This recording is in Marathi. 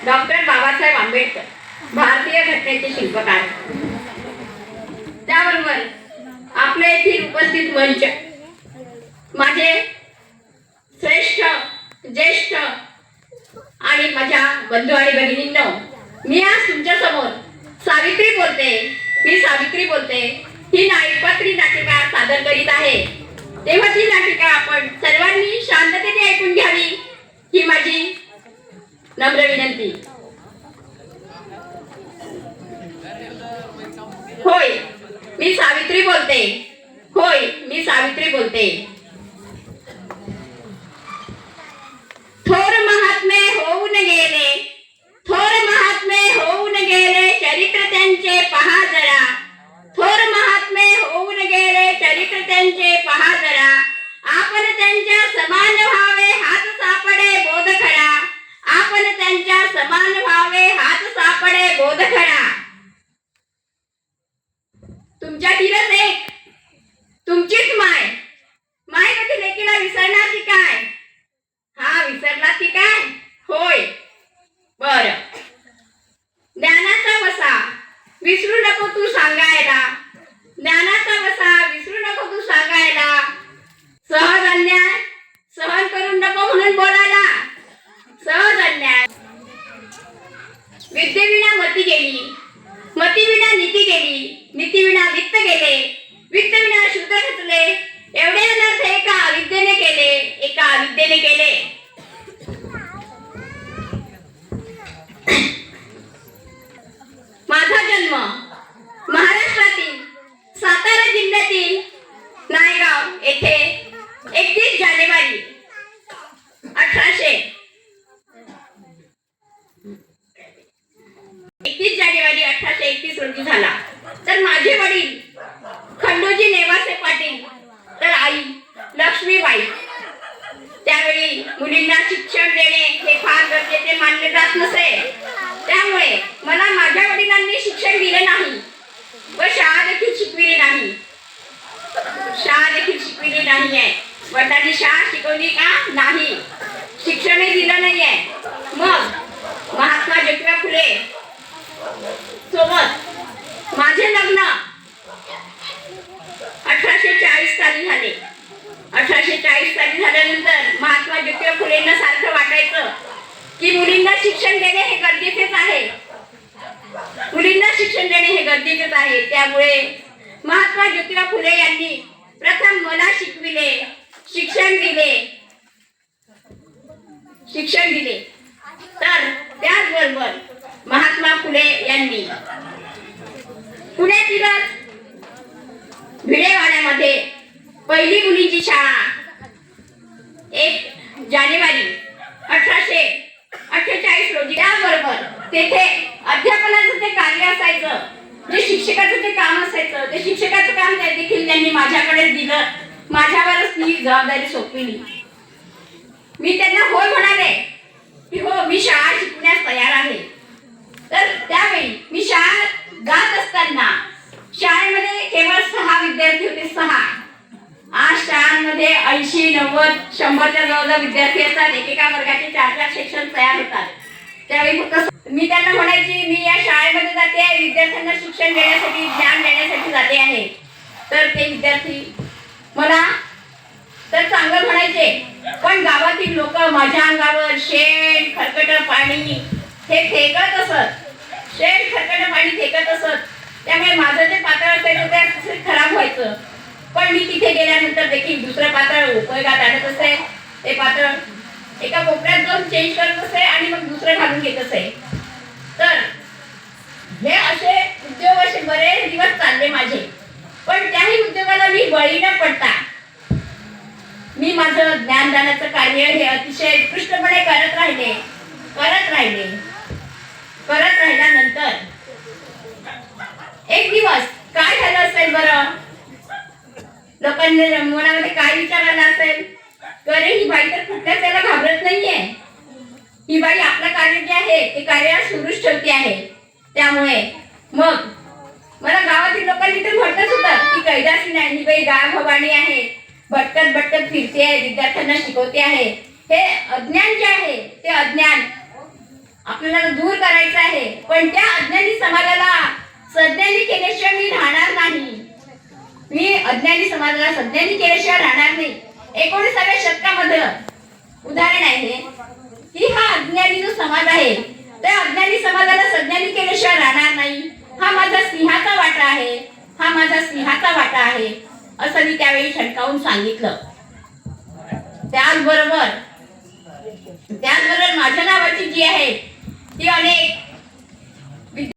डॉक्टर बाबासाहेब आंबेडकर, भारतीय घटनेचे शिल्पकार. त्याबरोबर आपल्या येथील उपस्थित मंच, माझे श्रेष्ठ ज्येष्ठ आणि माझ्या बंधू आणि भगिनींनो, मी आज तुमच्या समोर सावित्री बोलते. मी सावित्री बोलते. ही नाईकपात्री नाटिका सादर करीत आहे. तेव्हा ती नाटिका आपण सर्वांनी शांततेने ऐकून घ्यावी ही माझी नम्र विनंती. होय, मी सावित्री बोलते. होय, मी सावित्री बोलते. थोर महात्मे होऊन गेले, थोर महात्मे होऊन गेले, चरित्र त्यांचे पहा जरा. थोर महात्मे होऊन गेले, चरित्र त्यांचे पहा जरा. आपण त्यांच्या समान व्हावे हात सापडे बोध खरा. आपण त्यांच्या समान व्हावे हात सापडे बोध खरा. तुमच्यातीलच एक, तुमचीच माय. माय कधी लेकीला विसरणार की काय? हा, विसरला की काय? होय, बर. ज्ञानाचा वसा विसरू नको तू सांगायला. ज्ञानाचा वसा विसरू नको तू सांगायला. सहज अन्याय सहन करून नको म्हणून बोलायला. सहज अन्याय. विद्येविना मती गेली, मतीविना नीती गेली, नीतीविना वित्त गेले, वित्तविना शूद्र घटले. एवढे अनर्थ एका अविद्येने केले, एका अविद्येने केले. माझा जन्म महाराष्ट्रातील सातारा जिल्ह्यातील नायगाव येथे 31 जानेवारी 1831 रोजी झाला. तर माझे वडील खंडोजी नेवासे पाटील, तर आई लक्ष्मीबाई. त्यावेळी मुलींना शिक्षण देणे हे फार गरजेचे मानले जात नसे. त्यामुळे मला माझ्या वडिलांनी शिक्षण दिले नाही व शाळा देखील शिकविली नाही. शाळा देखील शिकविली नाहीये. वडिलांनी शाळा शिकवली का? नाही. शिक्षणही दिलं नाहीये. मग महात्मा ज्योतिबा फुले सोबत माझे लग्न 1840 साली झाले. 1840 साली झाल्यानंतर महात्मा ज्योतिबा फुलेंना सारखं वाटायचं की मुलींना शिक्षण देणे हे गरजेचेच आहे. मुलींना शिक्षण देणे हे गरजेचेच आहे. त्यामुळे महात्मा ज्योतिबा फुले यांनी प्रथम मला शिकविले, शिक्षण दिले. तर त्याचबरोबर महात्मा फुले यांनी पुण्यातीलच भिडेवाड्यामध्ये पहिली मुलींची शाळा 1 जानेवारी 1848 रोजी. त्याबरोबर तेथे अध्यापनाचं ते कार्य असायचं, जे शिक्षकाचं ते काम असायचं, ते शिक्षकाचं काम देखील त्यांनी माझ्याकडे दिलं. माझ्यावरच ती जबाबदारी सोपविली. मी त्यांना होय म्हणाले की हो, मी शाळा शिकण्यास तयार आहे. तर त्यावेळी मी शाळा जात असताना शाळेमध्ये केवळ 6 विद्यार्थी होते. 6. आज शाळांमध्ये 80, 90, 100च्या जवळ विद्यार्थी असतात. एकेका वर्गाचे 4-4 सेक्शन तयार होतात. त्यावेळी फक्त मी त्यांना म्हणायची, मी या शाळेमध्ये जाते आहे, विद्यार्थ्यांना शिक्षण देण्यासाठी, ज्ञान देण्यासाठी जाते आहे. तर ते विद्यार्थी मला तर चांगलं म्हणायचे, पण गावातील लोक माझ्या अंगावर शेण, खरकट पाणी हे फेकत असत. शेण, खरकट पाणी फेकत असत. त्यामुळे माझं जे पातळ असायचं ते खराब व्हायचं. पण मी तिथे गेल्यानंतर देखील दुसरं पातळ उपयोगात आणत असे. ते पातळ एका कोपऱ्यात जाऊन चेंज करत असे आणि मग दुसरं घालून घेत असे. तर हे असे उद्योग असे बरेच दिवस चालले माझे. पण त्याही उद्योगाला मी बळी न पडता मी माझं ज्ञानदानाचं कार्य हे अतिशय उत्कृष्टपणे करत राहिल्यानंतर एक दिवस काय झालं असेल बरं? लोकांनी मनामध्ये काय विचार आला असेल? अरे, ही बाई तर कुठल्याच त्याला घाबरत नाहीये. ही बाई आपलं कार्य जे आहे ते कार्य सुरूच ठेवते आहे. त्यामुळे मग मला गावातील लोकांनी तर म्हटलंच होतं की कैदासी नाही, ही बाई गाय भवानी आहे, भटकत फिरते आहे, विद्यार्थ्यांना शिकवते आहे. हे अज्ञान जे आहे ते अज्ञान आपल्याला दूर करायचं आहे. पण त्या अज्ञानी समाजाला सज्ञानी केल्याशिवाय मी राहणार नाही. मी अज्ञानी समाजाला सज्ञानी केल्याशिवाय राहणार नाही. 19व्या शतकामध्ये उदाहरण आहे की हा अज्ञानी जो समाज आहे त्या अज्ञानी समाजाला सज्ञानी केल्याशिवाय राहणार नाही. हा माझा सिंहाचा वाटा आहे, हा माझा सिंहाचा वाटा आहे असं मी त्यावेळी ठणकावून सांगितलं. त्याचबरोबर माझ्या नावाची जी आहे ती अनेक